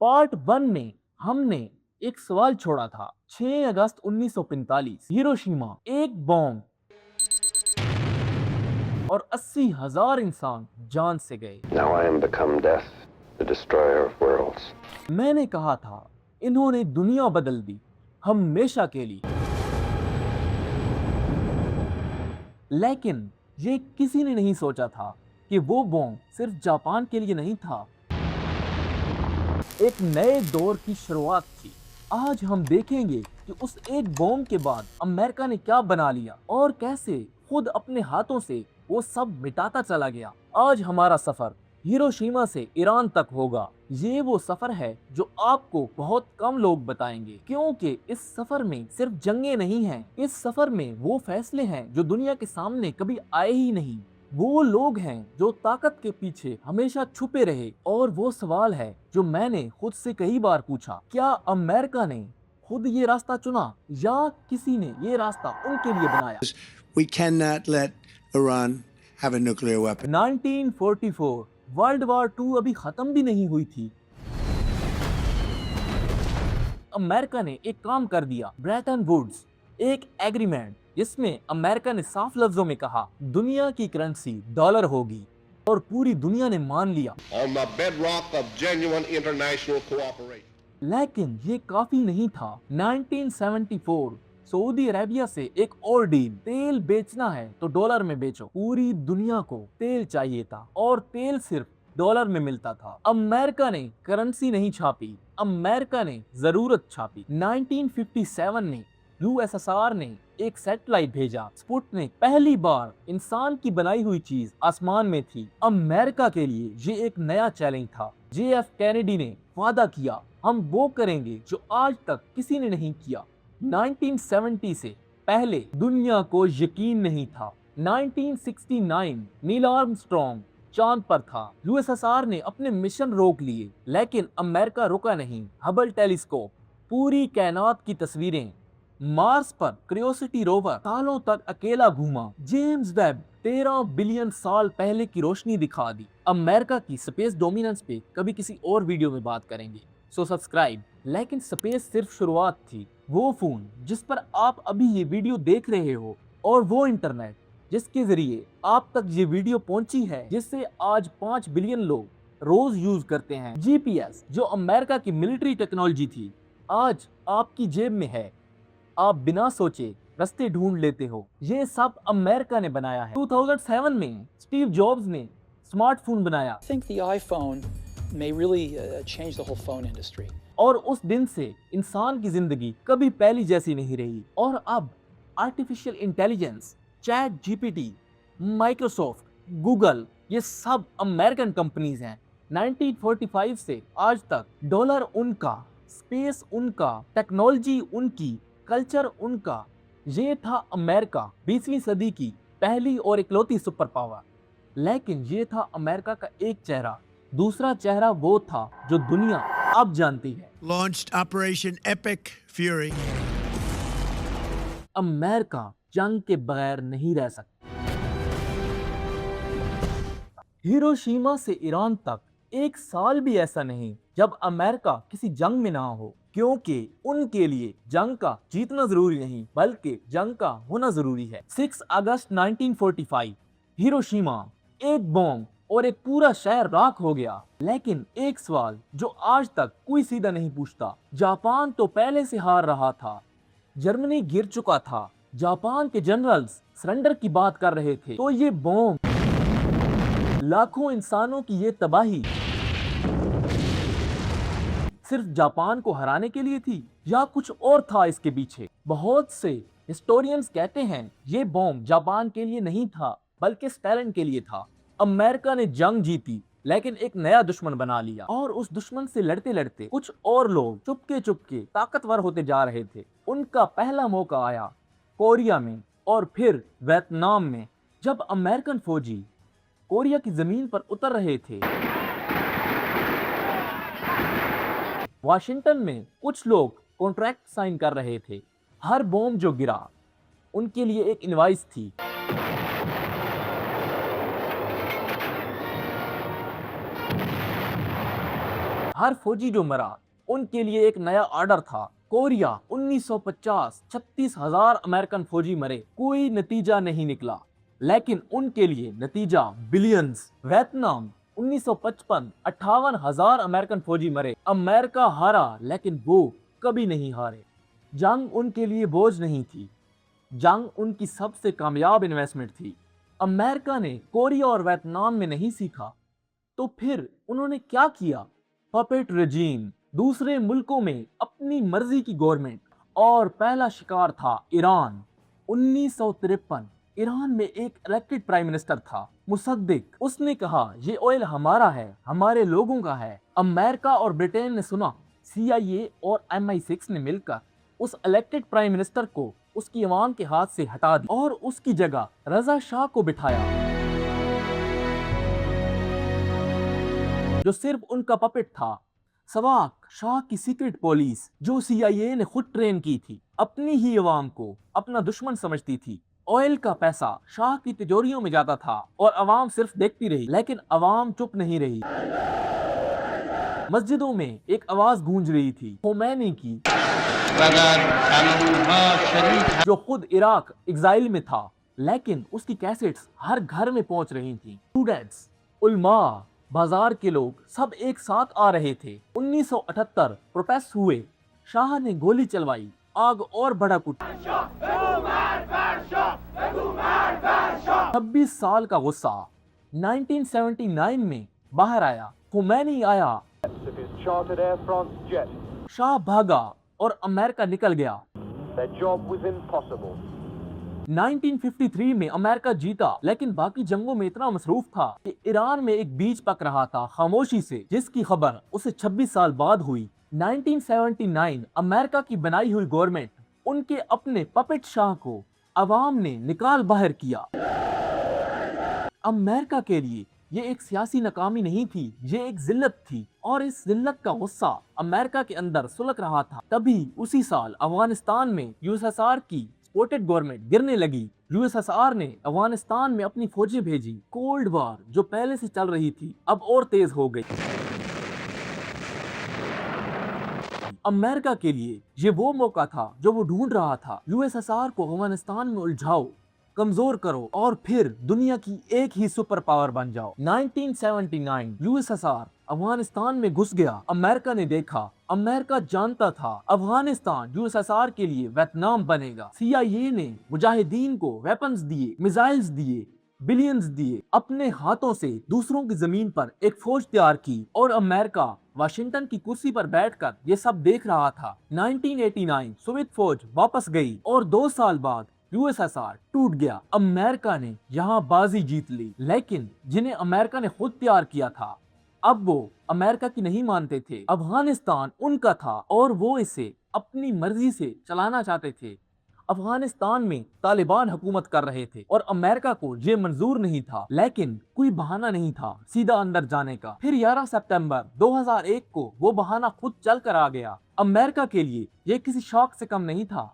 Part 1 में हमने एक सवाल छोड़ा था। 6 अगस्त 1945 हिरोशिमा, एक बॉम्ब और 80,000 इंसान जान से गए। Now I am become death, the destroyer of worlds. मैंने कहा था इन्होंने दुनिया बदल दी हमेशा के लिए, लेकिन ये किसी ने नहीं सोचा था कि वो बॉम्ब सिर्फ जापान के लिए नहीं था, एक नए दौर की शुरुआत थी। आज हम देखेंगे कि उस एक बॉम्ब के बाद अमेरिका ने क्या बना लिया और कैसे खुद अपने हाथों से वो सब मिटाता चला गया। आज हमारा सफर हिरोशिमा से ईरान तक होगा। ये वो सफर है जो आपको बहुत कम लोग बताएंगे, क्योंकि इस सफर में सिर्फ जंगें नहीं हैं, इस सफर में वो फैसले हैं जो दुनिया के सामने कभी आए ही नहीं। वो लोग हैं जो ताकत के पीछे हमेशा छुपे रहे, और वो सवाल है जो मैंने खुद से कई बार पूछा, क्या अमेरिका ने खुद ये रास्ता चुना या किसी ने ये रास्ता उनके लिए बनाया? We cannot let Iran have a nuclear weapon. 1944 world war 2 अभी खत्म भी नहीं हुई थी। अमेरिका ने एक काम कर दिया, ब्रेटन वुड्स, एक एग्रीमेंट जिसमें अमेरिका ने साफ लफ्जों में कहा दुनिया की करेंसी डॉलर होगी, और पूरी दुनिया ने मान लिया। On the bedrock of genuine international cooperation. लेकिन ये काफी नहीं था। 1974 सऊदी अरेबिया से एक और डील, तेल बेचना है तो डॉलर में बेचो। पूरी दुनिया को तेल चाहिए था और तेल सिर्फ डॉलर में मिलता था। अमेरिका ने करेंसी नहीं छापी, अमेरिका ने जरूरत छापी। 1957 में यूएसएसआर ने एक सैटेलाइट भेजा, स्पुतनिक। पहली बार इंसान की बनाई हुई चीज आसमान में थी। अमेरिका के लिए ये एक नया चैलेंज था। JF कैनेडी ने वादा किया, हम वो करेंगे जो आज तक किसी ने नहीं किया। 1970 से पहले दुनिया को यकीन नहीं था। 1969 नील आर्मस्ट्रॉन्ग चांद पर था। यूएसएसआर ने अपने मिशन रोक लिए, लेकिन अमेरिका रुका नहीं। हबल टेलीस्कोप, पूरी कायनात की तस्वीरें। मार्स पर क्यूरियोसिटी रोवर सालों तक अकेला घूमा। जेम्स वेब 13 बिलियन साल पहले की रोशनी दिखा दी। अमेरिका की स्पेस डोमिनेंस पे कभी किसी और वीडियो में बात करेंगे, सो सब्सक्राइब। लेकिन स्पेस सिर्फ शुरुआत थी। वो फोन जिस पर आप अभी ये वीडियो देख रहे हो, और वो इंटरनेट जिसके जरिए आप तक ये वीडियो पहुंची है, जिससे आज 5 बिलियन लोग रोज यूज करते हैं। GPS जो अमेरिका की मिलिट्री टेक्नोलॉजी थी, आज आपकी जेब में है। आप बिना सोचे रास्ते ढूंढ लेते हो। ये सब अमेरिका ने बनाया है। 2007 में स्टीव जॉब्स ने स्मार्टफोन बनाया। I think the iPhone may really change the whole phone industry. और उस दिन से इंसान की जिंदगी कभी पहली जैसी नहीं रही। और अब artificial intelligence, chat GPT, Microsoft, Google, ये सब अमेरिकन कंपनीज हैं। 1945 से आज तक डॉलर उनका, स्पेस उनका, टेक्नोलॉजी उनकी, कल्चर उनका। ये था अमेरिका, 20वीं सदी की पहली और इकलौती सुपर पावर। लेकिन ये था अमेरिका का एक चेहरा। दूसरा चेहरा वो था जो दुनिया अब जानती है। Launched Operation Epic Fury. America जंग के बगैर नहीं रह सकता। हिरोशिमा से ईरान तक एक साल भी ऐसा नहीं जब अमेरिका किसी जंग में ना हो, क्योंकि उनके लिए जंग का जीतना जरूरी नहीं, बल्कि जंग का होना जरूरी है। 6 अगस्त 1945 हिरोशिमा, एक बॉम्ब और एक पूरा शहर राख हो गया। लेकिन एक सवाल जो आज तक कोई सीधा नहीं पूछता, जापान तो पहले से हार रहा था, जर्मनी गिर चुका था, जापान के जनरल्स सरेंडर की बात कर रहे थे, तो ये बॉम्ब, लाखों इंसानों की ये तबाही सिर्फ जापान को हराने के लिए थी या कुछ और था इसके पीछे? बहुत से हिस्टोरियंस कहते हैं ये बॉम्ब जापान के लिए नहीं था, बल्कि स्टालिन के लिए था। अमेरिका ने जंग जीती, लेकिन एक नया दुश्मन बना लिया, और उस दुश्मन से लड़ते लड़ते कुछ और लोग चुपके चुपके ताकतवर होते जा रहे थे। उनका पहला मौका आया कोरिया में और फिर वियतनाम में। जब अमेरिकन फौजी कोरिया की जमीन पर उतर रहे थे, वाशिंगटन में कुछ लोग कॉन्ट्रैक्ट साइन कर रहे थे। हर बॉम्ब जो गिरा उनके लिए एक इनवॉइस थी। हर फौजी जो मरा उनके लिए एक नया ऑर्डर था। कोरिया 1950 36,000 अमेरिकन फौजी मरे, कोई नतीजा नहीं निकला, लेकिन उनके लिए नतीजा बिलियंस। वियतनाम 1955 58,000 अमेरिकन फौजी मरे, अमेरिका हारा लेकिन वो कभी नहीं हारे। जंग उनके लिए बोझ नहीं थी, जंग उनकी सबसे कामयाब इन्वेस्टमेंट थी। अमेरिका ने कोरिया और वियतनाम में नहीं सीखा तो फिर उन्होंने क्या किया? पपेट रेजीम, दूसरे मुल्कों में अपनी मर्जी की गवर्नमेंट। और पहला शिकार था ईरान। 1953 ईरान में एक इलेक्टेड प्राइम मिनिस्टर था, मुसद्दिक। उसने कहा ये ऑयल हमारा है, हमारे लोगों का है। अमेरिका और ब्रिटेन ने सुना, CIA और MI6 ने मिलकर उस इलेक्टेड प्राइम मिनिस्टर को उसकी अवाम के हाथ से हटा दी और उसकी जगह रजा शाह को बिठाया, जो सिर्फ उनका पपेट था। सवाक शाह की सीक्रेट पुलिस, जो CIA ने खुद ट्रेन की थी, अपनी ही अवाम को अपना दुश्मन समझती थी। ऑयल का पैसा शाह की तिजोरियों में जाता था और अवाम सिर्फ देखती रही, लेकिन अवाम चुप नहीं रही। मस्जिदों में एक आवाज गूंज रही थी, खोमैनी की, जो खुद इराक एग्जाइल में था, लेकिन उसकी कैसेट्स हर घर में पहुंच रही थी। स्टूडेंट्स, उलमा, बाजार के लोग सब एक साथ आ रहे थे। 1978 प्रोटेस्ट हुए, शाह ने गोली चलवाई, आग और भड़क उठी। 26 साल का गुस्सा 1979 में बाहर आया। खोमैनी आया, शाह भागा और अमेरिका निकल गया। 1953 में अमेरिका जीता, लेकिन बाकी जंगों में इतना मसरूफ था कि ईरान में एक बीज पक रहा था खामोशी से, जिसकी खबर उसे 26 साल बाद हुई। 1979 अमेरिका की बनाई हुई गवर्नमेंट, उनके अपने पपेट शाह को अवाम ने निकाल बाहर किया। अमेरिका के लिए ये एक सियासी नाकामी नहीं थी, ये एक जिल्लत थी, और इस जिल्लत का गुस्सा अमेरिका के अंदर सुलग रहा था। तभी उसी साल अफगानिस्तान में USSR की सपोर्टेड गवर्नमेंट गिरने लगी। USSR ने अफगानिस्तान में अपनी फौजें भेजी। कोल्ड वॉर जो पहले से चल रही थी अब और तेज हो गई। अमेरिका के लिए ये वो मौका था जो वो ढूंढ रहा था। USSR को अफगानिस्तान में उलझाओ, कमजोर करो और फिर दुनिया की एक ही सुपर पावर बन जाओ। 1979 USSR अफगानिस्तान में घुस गया। अमेरिका ने देखा, अमेरिका जानता था अफगानिस्तान USSR के लिए वियतनाम बनेगा। CIA ने मुजाहिदीन को वेपन्स दिए, मिसाइल्स दिए, बिलियंस दिए, अपने हाथों से दूसरों की जमीन पर एक फौज तैयार की, और अमेरिका वाशिंगटन की कुर्सी पर बैठकर ये सब देख रहा था। 1989 सोवियत फौज वापस गई और 2 साल बाद USSR टूट गया। अमेरिका ने यहाँ बाजी जीत ली, लेकिन जिन्हें अमेरिका ने खुद तैयार किया था, अब वो अमेरिका की नहीं मानते थे। अफगानिस्तान उनका था और वो इसे अपनी मर्जी से चलाना चाहते थे। अफगानिस्तान में तालिबान हुकूमत कर रहे थे और अमेरिका को ये मंजूर नहीं था, लेकिन कोई बहाना नहीं था सीधा अंदर जाने का। फिर 11 सितंबर 2001 को वो बहाना खुद चल कर आ गया। अमेरिका के लिए ये किसी शौक से कम नहीं था।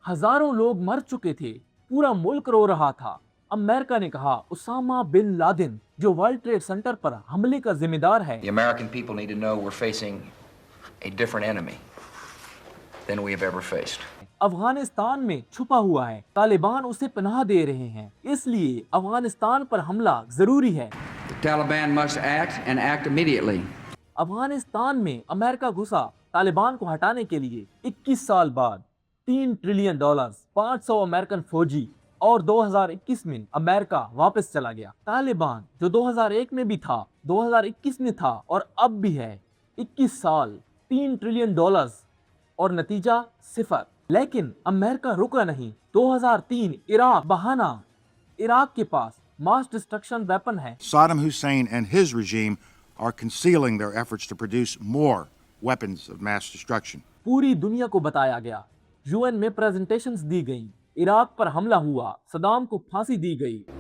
हजारों लोग मर चुके थे, पूरा मुल्क रो रहा था। अमेरिका ने कहा, उसामा बिन लादेन जो वर्ल्ड ट्रेड सेंटर पर हमले का जिम्मेदार है, The American people need to know we're facing a different enemy than we have ever faced. Afghanistan में छुपा हुआ है, तालिबान उसे पनाह दे रहे हैं, इसलिए अफगानिस्तान पर हमला जरूरी है। The Taliban must act and act immediately. Afghanistan में अमेरिका घुसा तालिबान को हटाने के लिए। 21 साल बाद $3 ट्रिलियन, 500 अमेरिकन फौजी, और 2021 में अमेरिका वापस चला गया। तालिबान जो 2001 में भी था, 2021 में था और अब भी है। 21 साल, $3 ट्रिलियन और नतीजा सिफर। लेकिन अमेरिका रुका नहीं। 2003 इराक बहाना, इराक के पास मास डिस्ट्रक्शन वेपन है। Saddam Hussein and his regime are concealing their efforts to produce more weapons of mass destruction. पूरी दुनिया को बताया गया, UN में प्रेजेंटेशंस दी गई, इराक पर हमला हुआ, सदाम को फांसी दी गई।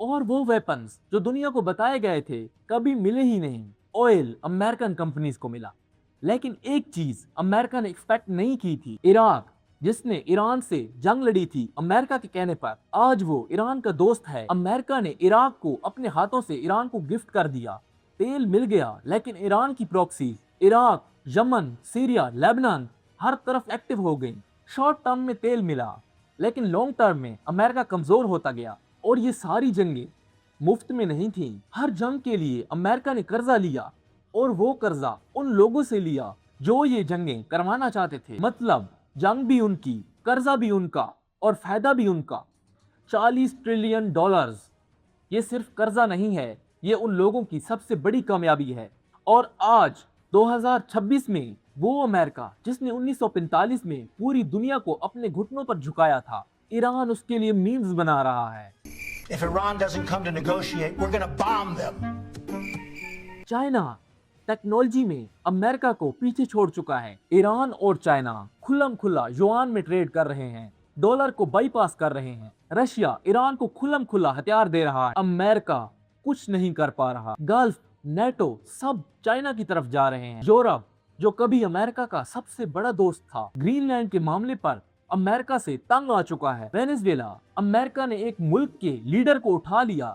और वो वेपन्स जो दुनिया को बताए गए थे कभी मिले ही नहीं। ऑयल अमेरिकन कंपनीज को मिला, लेकिन एक चीज अमेरिका ने एक्सपेक्ट नहीं की थी, इराक जिसने ईरान से जंग लड़ी थी अमेरिका के कहने पर, आज वो ईरान का दोस्त है। अमेरिका ने इराक को अपने हाथों से ईरान को गिफ्ट कर दिया। तेल मिल गया, लेकिन ईरान की proxy Iraq, Yemen, Syria, Lebanon हर तरफ एक्टिव हो गई। शॉर्ट टर्म में तेल मिला, लेकिन लॉन्ग टर्म में अमेरिका कमजोर होता गया। और ये सारी जंगें मुफ्त में नहीं थी। हर जंग के लिए अमेरिका ने कर्जा लिया, और वो कर्जा उन लोगों से लिया जो ये जंगें करवाना चाहते थे। मतलब जंग भी उनकी, कर्जा भी उनका और फायदा भी उनका। 40 ट्रिलियन डॉलर्स, ये सिर्फ कर्जा नहीं है, ये उन लोगों की सबसे बड़ी कामयाबी है। और आज 2026 में वो अमेरिका जिसने 1945 में पूरी दुनिया को अपने घुटनों पर झुकाया था, ईरान उसके लिए मीम्स बना रहा है। If Iran doesn't come to negotiate, we're going to bomb them. China technology में अमेरिका को पीछे छोड़ चुका है। ईरान और चाइना खुल्लम खुल्ला युआन में ट्रेड कर रहे हैं, डॉलर को बाईपास कर रहे हैं। रशिया ईरान को खुल्लम खुल्ला हथियार दे रहा है। अमेरिका कुछ नहीं कर पा रहा। गल्फ, नेटो सब चाइना की तरफ जा रहे हैं। यूरोप जो कभी अमेरिका का सबसे बड़ा दोस्त था, ग्रीनलैंड के मामले पर अमेरिका से तंग आ चुका है। वेनेजुएला, अमेरिका ने एक मुल्क के लीडर को उठा लिया,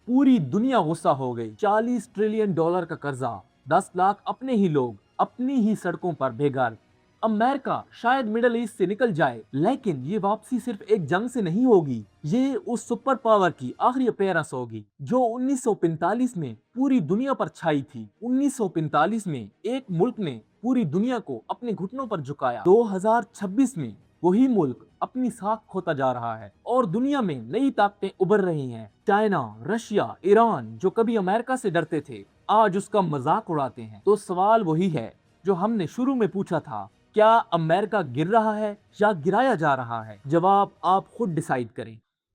पूरी दुनिया गुस्सा हो गई। 40 ट्रिलियन डॉलर का कर्जा, 10 लाख अपने ही लोग अपनी ही सड़कों पर बेघर। अमेरिका शायद मिडिल ईस्ट से निकल जाए, लेकिन ये वापसी सिर्फ एक जंग से नहीं होगी। ये उस सुपर पावर की आखिरी अपीयरेंस होगी जो 1945 में पूरी दुनिया पर छाई थी। 1945 में एक मुल्क ने पूरी दुनिया को अपने घुटनों पर झुकाया। 2026 में वही मुल्क अपनी साख खोता जा रहा है और दुनिया में नई ताकतें उभर रही हैं। चाइना, रशिया, ईरान जो कभी अमेरिका से डरते थे, आज उसका मजाक उड़ाते हैं। तो सवाल वही है जो हमने शुरू में पूछा था, क्या अमेरिका गिर रहा है या गिराया जा रहा है? जवाब आप खुद डिसाइड करें।